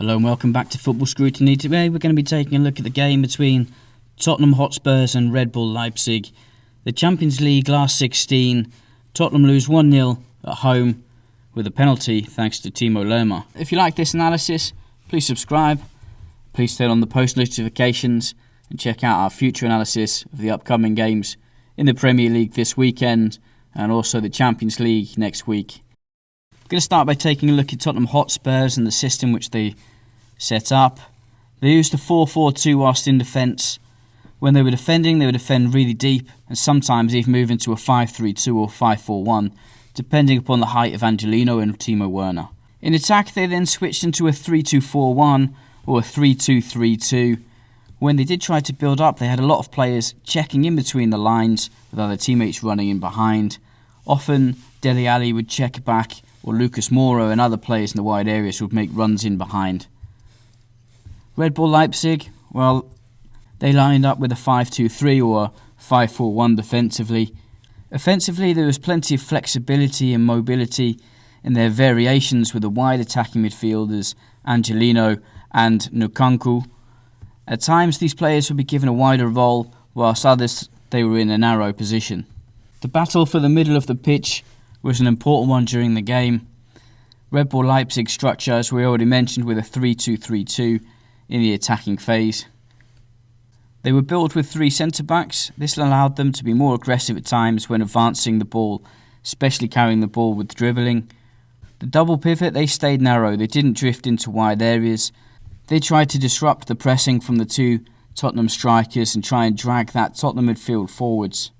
Hello and welcome back to Football Scrutiny. Today we're going to be taking a look at the game between Tottenham Hotspurs and Red Bull Leipzig. The Champions League last 16, Tottenham lose 1-0 at home with a penalty thanks to Timo Lerma. If you like this analysis, please subscribe, please turn on the post notifications and check out our future analysis of the upcoming games in the Premier League this weekend and also the Champions League next week. I'm going to start by taking a look at Tottenham Hotspurs and the system which they set up. They used a 4-4-2 whilst in defence. When they were defending, they would defend really deep and sometimes even move into a 5-3-2 or 5-4-1, depending upon the height of Angelino and Timo Werner. In attack, they then switched into a 3-2-4-1 or a 3-2-3-2. When they did try to build up, they had a lot of players checking in between the lines with other teammates running in behind. Often, Dele Alli would check back, or Lucas Moura and other players in the wide areas would make runs in behind. Red Bull Leipzig, well, they lined up with a 5-2-3 or a 5-4-1 defensively. Offensively, there was plenty of flexibility and mobility in their variations with the wide attacking midfielders Angelino and Nkunku. At times, these players would be given a wider role, whilst others they were in a narrow position. The battle for the middle of the pitch was an important one during the game. Red Bull Leipzig structure, as we already mentioned, with a 3-2-3-2 in the attacking phase. They were built with three centre-backs. This allowed them to be more aggressive at times when advancing the ball, especially carrying the ball with dribbling. The double pivot, they stayed narrow. They didn't drift into wide areas. They tried to disrupt the pressing from the two Tottenham strikers and try and drag that Tottenham midfield forwards.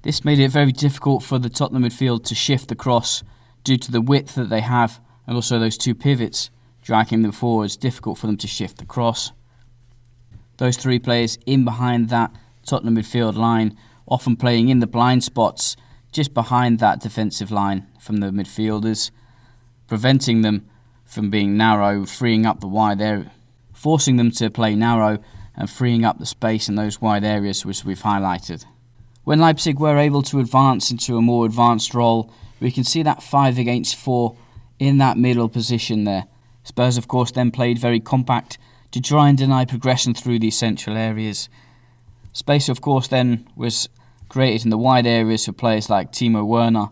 This made it very difficult for the Tottenham midfield to shift across due to the width that they have and also those two pivots dragging them forwards, difficult for them to shift across. Those three players in behind that Tottenham midfield line, often playing in the blind spots just behind that defensive line from the midfielders, preventing them from being narrow, freeing up the wide area, forcing them to play narrow and freeing up the space in those wide areas which we've highlighted. When Leipzig were able to advance into a more advanced role, we can see that 5 against 4 in that middle position there. Spurs, of course, then played very compact to try and deny progression through these central areas. Space, of course, then was created in the wide areas for players like Timo Werner,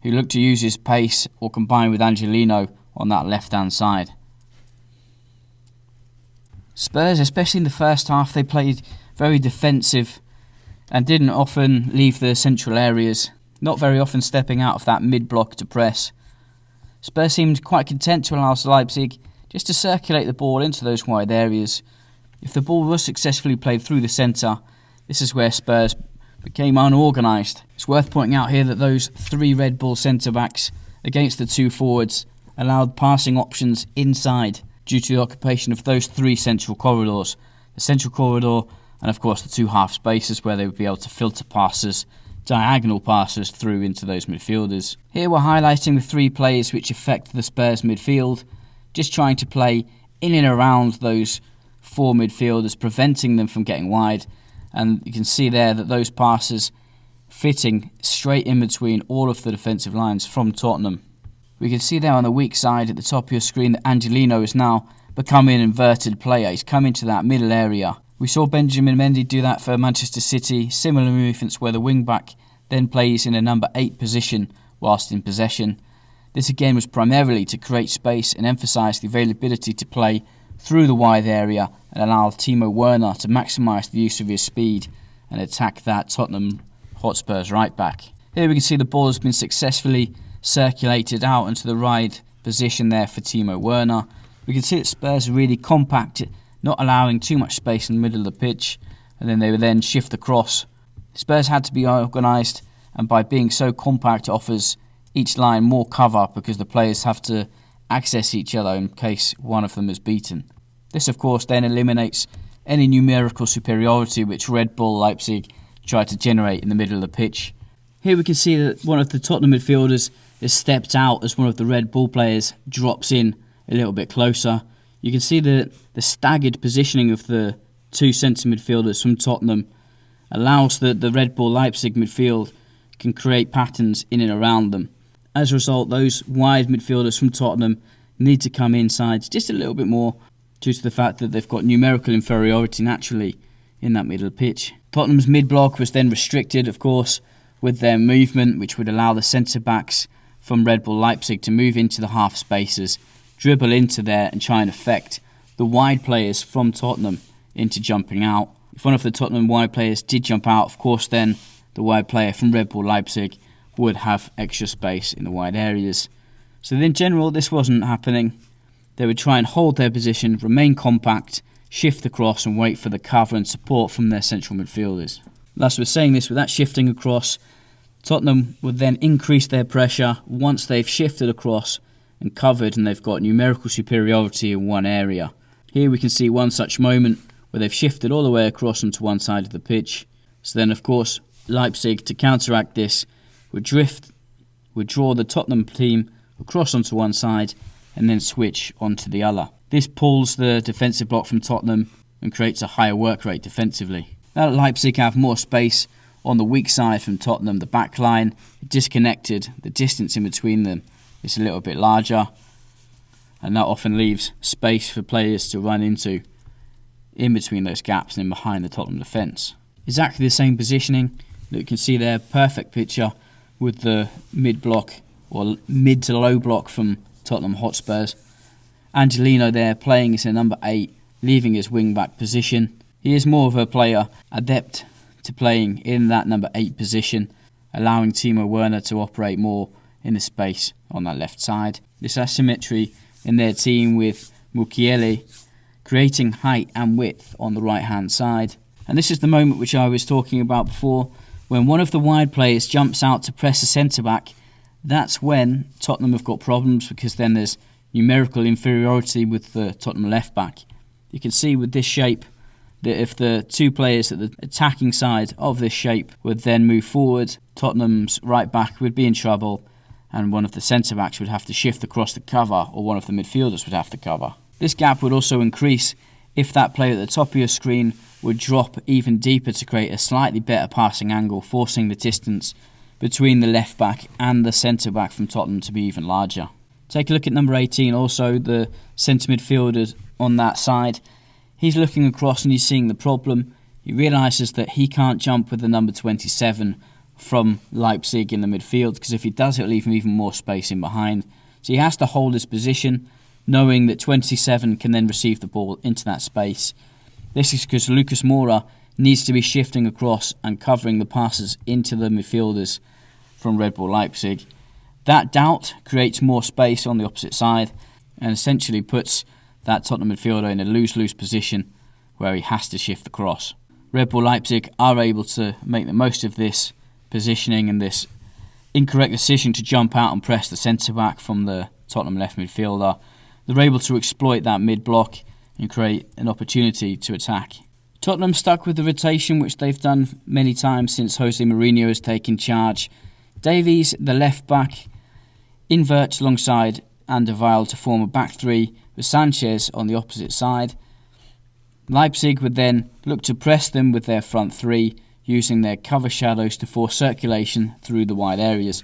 who looked to use his pace or combine with Angelino on that left-hand side. Spurs, especially in the first half, they played very defensive and didn't often leave the central areas, not very often stepping out of that mid-block to press. Spurs seemed quite content to allow Leipzig just to circulate the ball into those wide areas. If the ball was successfully played through the centre, this is where Spurs became unorganised. It's worth pointing out here that those three Red Bull centre-backs against the two forwards allowed passing options inside due to the occupation of those three central corridors. The central corridor and of course the two half spaces where they would be able to filter passes, diagonal passes through into those midfielders. Here we're highlighting the three players which affect the Spurs midfield, just trying to play in and around those four midfielders, preventing them from getting wide. And you can see there that those passes fitting straight in between all of the defensive lines from Tottenham. We can see there on the weak side at the top of your screen that Angelino is now becoming an inverted player. He's come into that middle area. We saw Benjamin Mendy do that for Manchester City, similar movements where the wing-back then plays in a number 8 position whilst in possession. This again was primarily to create space and emphasise the availability to play through the wide area and allow Timo Werner to maximise the use of his speed and attack that Tottenham Hotspurs right-back. Here we can see the ball has been successfully circulated out into the right position there for Timo Werner. We can see that Spurs are really compact, not allowing too much space in the middle of the pitch, and then they would then shift across. Spurs had to be organised, and by being so compact, it offers each line more cover because the players have to access each other in case one of them is beaten. This, of course, then eliminates any numerical superiority which Red Bull Leipzig tried to generate in the middle of the pitch. Here we can see that one of the Tottenham midfielders has stepped out as one of the Red Bull players drops in a little bit closer. You can see the staggered positioning of the two centre midfielders from Tottenham allows the Red Bull Leipzig midfield can create patterns in and around them. As a result, those wide midfielders from Tottenham need to come inside just a little bit more due to the fact that they've got numerical inferiority naturally in that middle pitch. Tottenham's mid-block was then restricted, of course, with their movement, which would allow the centre-backs from Red Bull Leipzig to move into the half spaces, dribble into there and try and affect the wide players from Tottenham into jumping out. If one of the Tottenham wide players did jump out, of course then the wide player from Red Bull Leipzig would have extra space in the wide areas. So in general, this wasn't happening. They would try and hold their position, remain compact, shift across and wait for the cover and support from their central midfielders. Thus, we're saying this, with that shifting across, Tottenham would then increase their pressure once they've shifted across and covered and they've got numerical superiority in one area. Here we can see one such moment where they've shifted all the way across onto one side of the pitch. So then, of course, Leipzig, to counteract this, would draw the Tottenham team across onto one side and then switch onto the other. This pulls the defensive block from Tottenham and creates a higher work rate defensively. Now that Leipzig have more space on the weak side from Tottenham, the back line disconnected, the distance in between them is a little bit larger, and that often leaves space for players to run into in between those gaps and in behind the Tottenham defence. Exactly the same positioning that you can see there, perfect picture with the mid-block or mid to low block from Tottenham Hotspurs. Angelino there playing as a number 8, leaving his wing-back position. He is more of a player adept to playing in that number 8 position, allowing Timo Werner to operate more in the space on that left side. This asymmetry in their team with Mukiele creating height and width on the right-hand side. And this is the moment which I was talking about before, when one of the wide players jumps out to press a centre-back. That's when Tottenham have got problems, because then there's numerical inferiority with the Tottenham left-back. You can see with this shape that if the two players at the attacking side of this shape would then move forward, Tottenham's right-back would be in trouble and one of the centre-backs would have to shift across the cover, or one of the midfielders would have to cover. This gap would also increase if that player at the top of your screen would drop even deeper to create a slightly better passing angle, forcing the distance between the left-back and the centre-back from Tottenham to be even larger. Take a look at number 18, also the centre midfielder on that side. He's looking across and he's seeing the problem. He realises that he can't jump with the number 27 from Leipzig in the midfield, because if he does, it'll leave him even more space in behind. So he has to hold his position, knowing that 27 can then receive the ball into that space. This is because Lucas Moura needs to be shifting across and covering the passes into the midfielders from Red Bull Leipzig. That doubt creates more space on the opposite side and essentially puts that Tottenham midfielder in a lose-lose position where he has to shift across. Red Bull Leipzig are able to make the most of this positioning and this incorrect decision to jump out and press the centre-back from the Tottenham left midfielder. They're able to exploit that mid-block and create an opportunity to attack. Tottenham stuck with the rotation, which they've done many times since Jose Mourinho has taken charge. Davies, the left-back, inverts alongside Anderweireld to form a back three, with Sanchez on the opposite side. Leipzig would then look to press them with their front three, using their cover shadows to force circulation through the wide areas.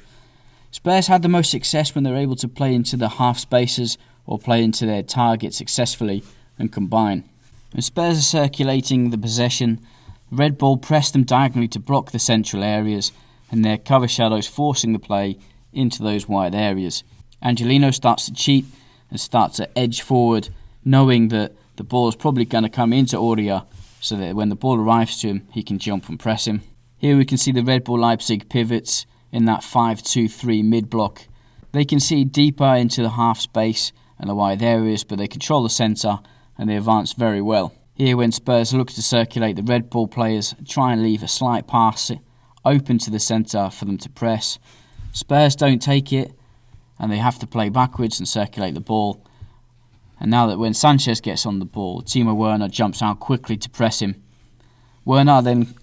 Spurs had the most success when they were able to play into the half spaces or play into their target successfully and combine. When Spurs are circulating the possession, Red Bull press them diagonally to block the central areas, and their cover shadows forcing the play into those wide areas. Angelino starts to cheat and starts to edge forward, knowing that the ball is probably going to come into Aurier, so that when the ball arrives to him, he can jump and press him. Here we can see the Red Bull Leipzig pivots in that 5-2-3 mid-block. They can see deeper into the half space and the wide areas, but they control the centre and they advance very well. Here, when Spurs look to circulate, the Red Bull players try and leave a slight pass open to the centre for them to press. Spurs don't take it, and they have to play backwards and circulate the ball. And now that when Sanchez gets on the ball, Timo Werner jumps out quickly to press him. Werner then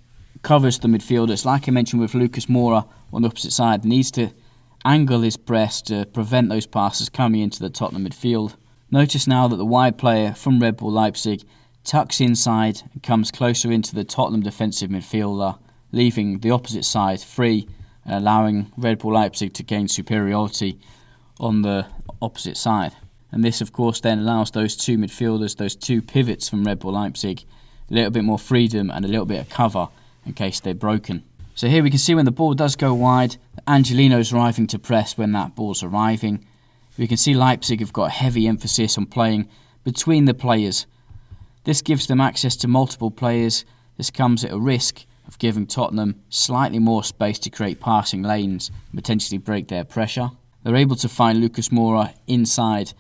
covers the midfielders. Like I mentioned with Lucas Moura on the opposite side, needs to angle his press to prevent those passes coming into the Tottenham midfield. Notice now that the wide player from Red Bull Leipzig tucks inside and comes closer into the Tottenham defensive midfielder, leaving the opposite side free and allowing Red Bull Leipzig to gain superiority on the opposite side. And this, of course, then allows those two midfielders, those two pivots from Red Bull Leipzig, a little bit more freedom and a little bit of cover in case they're broken. So here we can see when the ball does go wide, Angelino's arriving to press when that ball's arriving. We can see Leipzig have got heavy emphasis on playing between the players. This gives them access to multiple players. This comes at a risk of giving Tottenham slightly more space to create passing lanes and potentially break their pressure. They're able to find Lucas Moura inside,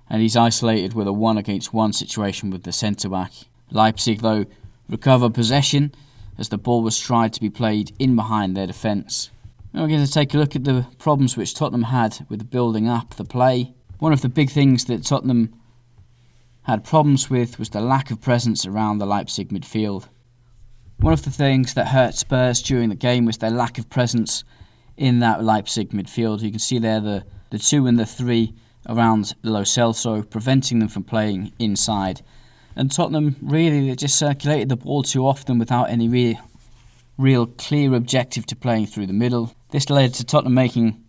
and he's isolated with a 1-against-1 situation with the centre-back. Leipzig, though, recover possession as the ball was tried to be played in behind their defence. Now we're going to take a look at the problems which Tottenham had with building up the play. One of the big things that Tottenham had problems with was the lack of presence around the Leipzig midfield. One of the things that hurt Spurs during the game was their lack of presence in that Leipzig midfield. You can see there the 2 and the 3 around Lo Celso, preventing them from playing inside. And Tottenham, really, they just circulated the ball too often without any real clear objective to playing through the middle. This led to Tottenham making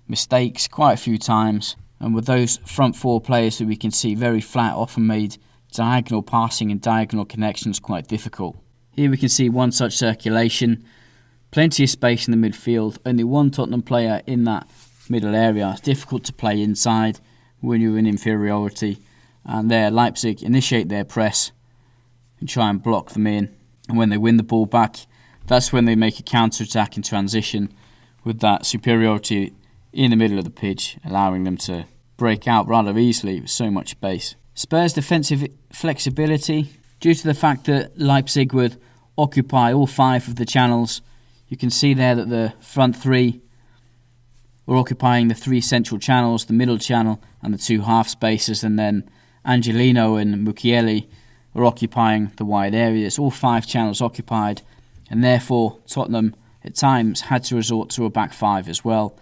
mistakes quite a few times, and with those front 4 players that we can see very flat, often made diagonal passing and diagonal connections quite difficult. Here we can see one such circulation, plenty of space in the midfield, only one Tottenham player in that middle area. It's difficult to play inside when you're in inferiority, and there Leipzig initiate their press and try and block them in, and when they win the ball back, that's when they make a counter-attack in transition with that superiority in the middle of the pitch, allowing them to break out rather easily with so much space. Spurs' defensive flexibility, due to the fact that Leipzig would occupy all 5 of the channels. You can see there that the front 3 were occupying the 3 central channels, the middle channel and the 2 half spaces, and then Angelino and Mukiele were occupying the wide areas, all 5 channels occupied, and therefore Tottenham at times had to resort to a back 5 as well,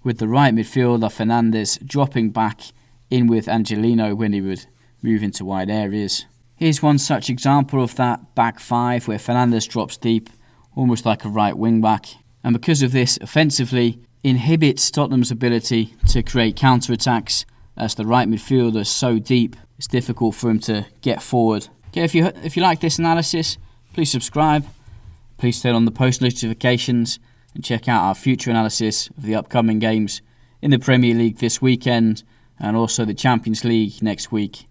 with the right midfielder Fernandes dropping back in with Angelino when he would move into wide areas. Here's one such example of that back 5 where Fernandes drops deep, almost like a right wing back, and because of this offensively inhibits Tottenham's ability to create counter-attacks, as the right midfielder is so deep it's difficult for him to get forward. Okay, if you like this analysis, please subscribe, please turn on the post notifications and check out our future analysis of the upcoming games in the Premier League this weekend and also the Champions League next week.